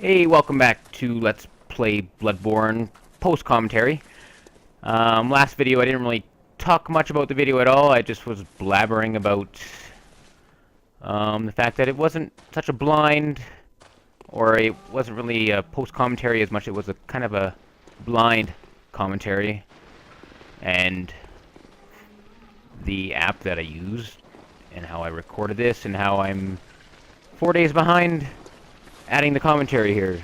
Hey, welcome back to Let's Play Bloodborne post-commentary. Last video I didn't really talk much about the video at all. I just was blabbering about the fact that it wasn't such a blind, or it wasn't really a post-commentary as much. It was a kind of a blind commentary, and the app that I used, and how I recorded this, and how I'm 4 days behind adding the commentary here.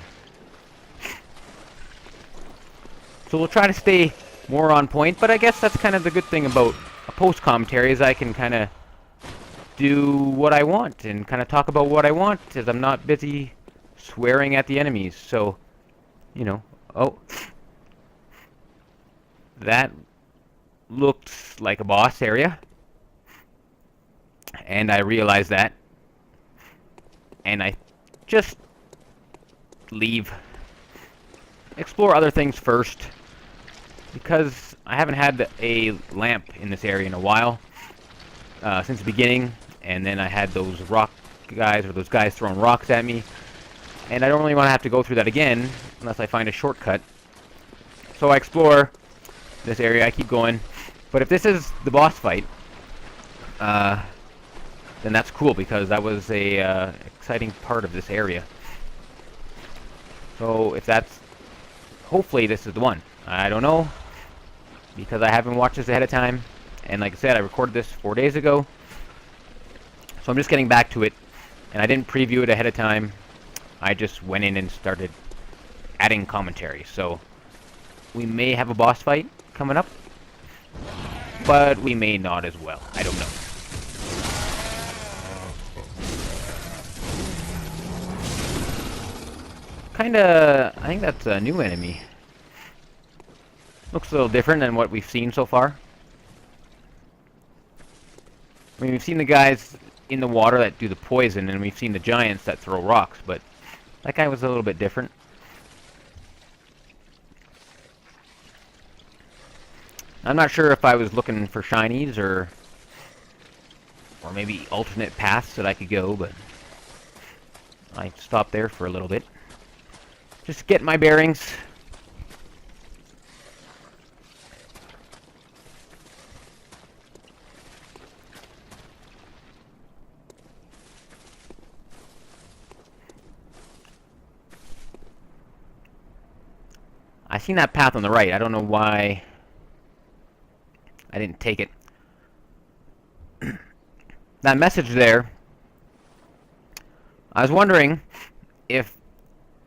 So we'll try to stay more on point, but I guess that's kind of the good thing about a post-commentary, is I can kind of do what I want and kind of talk about what I want, as I'm not busy swearing at the enemies. So, you know, oh, that looks like a boss area, and I realized that, and I just leave. Explore other things first, because I haven't had a lamp in this area in a while, since the beginning, and then I had those rock guys, or those guys throwing rocks at me, and I don't really want to have to go through that again unless I find a shortcut. So I explore this area, I keep going, but if this is the boss fight, then that's cool, because that was a exciting part of this area. So if that's, hopefully this is the one. I don't know, because I haven't watched this ahead of time, and like I said, I recorded this 4 days ago, so I'm just getting back to it, and I didn't preview it ahead of time. I just went in and started adding commentary. So we may have a boss fight coming up, but we may not as well. I don't know. Kinda, I think that's a new enemy. Looks a little different than what we've seen so far. I mean, we've seen the guys in the water that do the poison, and we've seen the giants that throw rocks, but that guy was a little bit different. I'm not sure if I was looking for shinies, or maybe alternate paths that I could go, but I stopped there for a little bit. Just get my bearings. I seen that path on the right. I don't know why I didn't take it. That message there, I was wondering if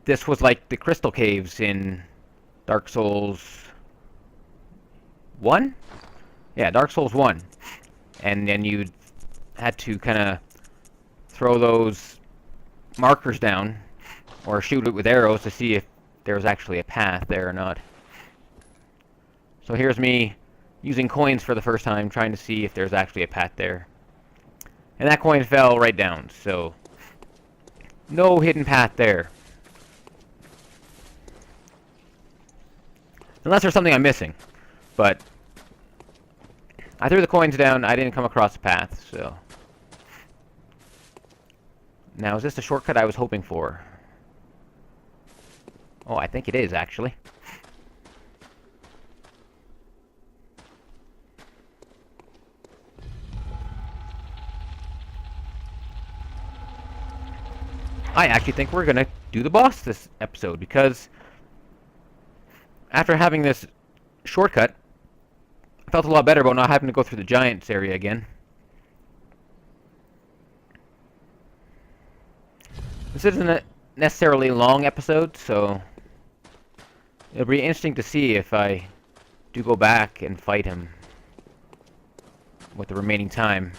this was like the crystal caves in Dark Souls 1? Yeah, Dark Souls 1. And then you had to kind of throw those markers down, or shoot it with arrows to see if there was actually a path there or not. So here's me using coins for the first time, trying to see if there's actually a path there. And that coin fell right down, so no hidden path there. Unless there's something I'm missing. But I threw the coins down, I didn't come across the path, so. Now, is this the shortcut I was hoping for? Oh, I think it is, actually. I actually think we're gonna do the boss this episode, because after having this shortcut, I felt a lot better about not having to go through the giants area again. This isn't a necessarily long episode, so it'll be interesting to see if I do go back and fight him with the remaining time.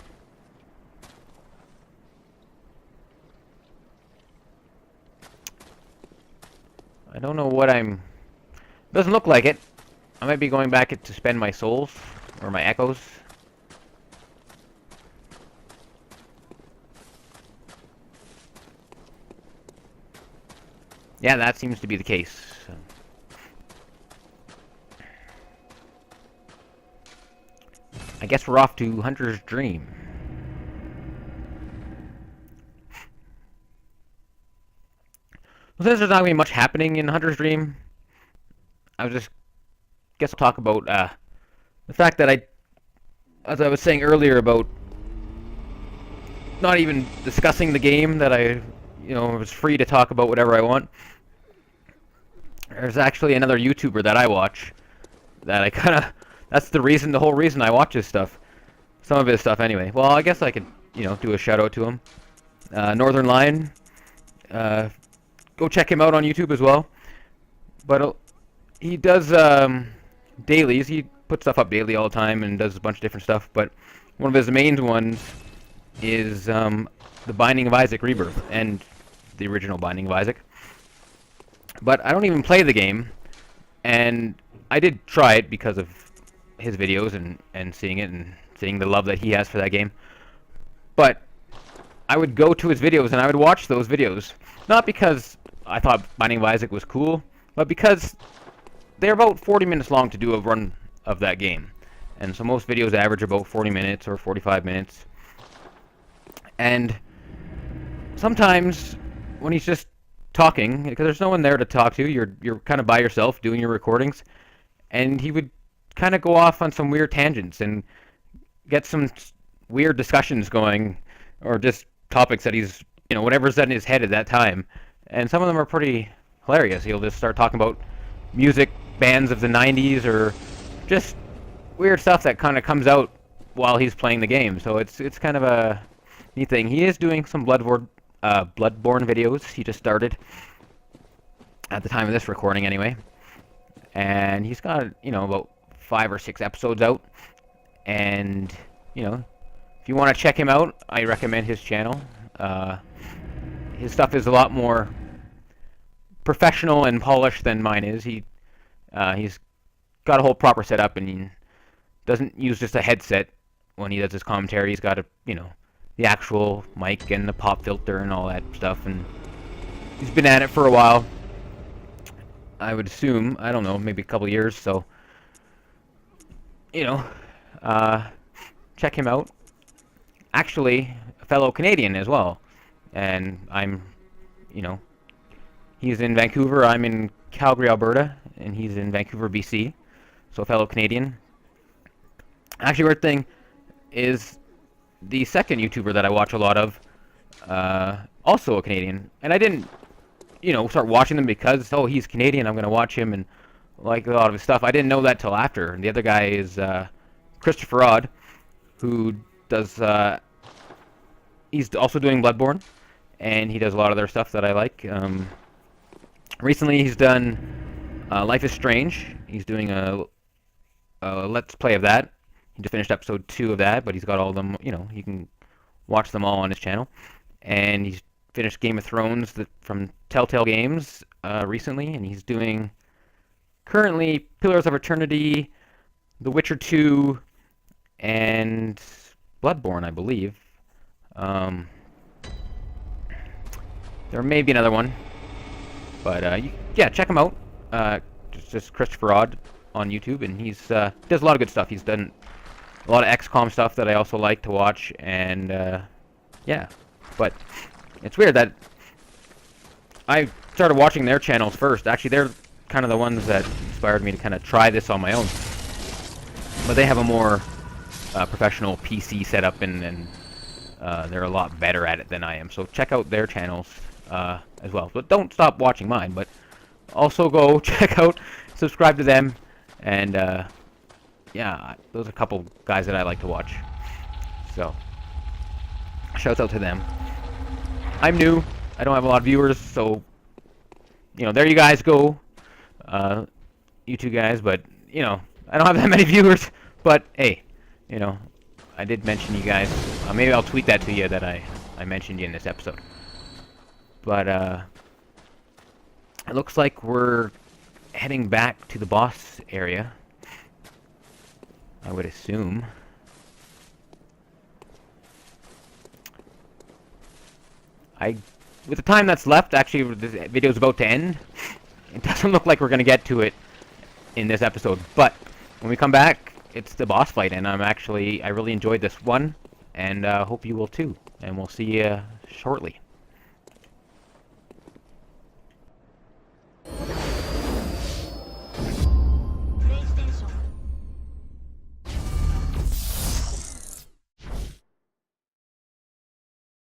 I don't know what I'm... Doesn't look like it. I might be going back to spend my souls, or my echoes. Yeah, that seems to be the case. So. I guess we're off to Hunter's Dream. Well, since there's not going to be much happening in Hunter's Dream, I was just guess I'll talk about the fact that as I was saying earlier about not even discussing the game, that I, was free to talk about whatever I want. There's actually another YouTuber that I watch that I that's the whole reason I watch his stuff. Some of his stuff anyway. Well, I guess I could, do a shout out to him. Northern Lion. Go check him out on YouTube as well. But he does dailies. He puts stuff up daily all the time and does a bunch of different stuff. But one of his main ones is The Binding of Isaac Rebirth, and the original Binding of Isaac. But I don't even play the game, and I did try it because of his videos and seeing it and seeing the love that he has for that game. But I would go to his videos and I would watch those videos, not because I thought Binding of Isaac was cool, but because they're about 40 minutes long to do a run of that game. And so most videos average about 40 minutes or 45 minutes. And sometimes when he's just talking, because there's no one there to talk to, you're kind of by yourself doing your recordings, and he would kind of go off on some weird tangents and get some weird discussions going, or just topics that he's, whatever's in his head at that time. And some of them are pretty hilarious. He'll just start talking about music bands of the 90s, or just weird stuff that kind of comes out while he's playing the game. So it's kind of a neat thing. He is doing some Bloodborne videos. He just started at the time of this recording anyway. And he's got, about 5 or 6 episodes out. And, if you want to check him out, I recommend his channel. His stuff is a lot more professional and polished than mine is. He's got a whole proper setup, and he doesn't use just a headset when he does his commentary. He's got the actual mic and the pop filter and all that stuff, and he's been at it for a while. I would assume, I don't know, maybe a couple years, so check him out. Actually, a fellow Canadian as well, and he's in Vancouver, I'm in Calgary, Alberta, and he's in Vancouver, BC, so a fellow Canadian. Actually, weird thing is, the second YouTuber that I watch a lot of, also a Canadian, and I didn't, start watching them because, oh, he's Canadian, I'm going to watch him and like a lot of his stuff. I didn't know that till after. And the other guy is Christopher Odd, who does, he's also doing Bloodborne, and he does a lot of their stuff that I like. Recently he's done Life is Strange. He's doing a Let's Play of that. He just finished episode 2 of that, but he's got all of them, you can watch them all on his channel. And he's finished Game of Thrones from Telltale Games recently, and he's doing currently Pillars of Eternity, The Witcher 2, and Bloodborne, I believe. There may be another one, but yeah, check him out. Just Christopher Odd on YouTube, and he's does a lot of good stuff. He's done a lot of XCOM stuff that I also like to watch, and yeah. But it's weird that I started watching their channels first. Actually, they're kind of the ones that inspired me to kind of try this on my own. But they have a more professional PC setup, and they're a lot better at it than I am. So check out their channels as well. But don't stop watching mine, but also go check out, subscribe to them, and yeah, those are a couple guys that I like to watch. So, shouts out to them. I'm new. I don't have a lot of viewers, so, there you guys go. You two guys, but, I don't have that many viewers. But, hey, I did mention you guys. Maybe I'll tweet that to you that I mentioned you in this episode. But, it looks like we're heading back to the boss area, I would assume. With the time that's left, actually, this video's about to end. It doesn't look like we're going to get to it in this episode. But when we come back, it's the boss fight, and I really enjoyed this one, and hope you will too. And we'll see you shortly.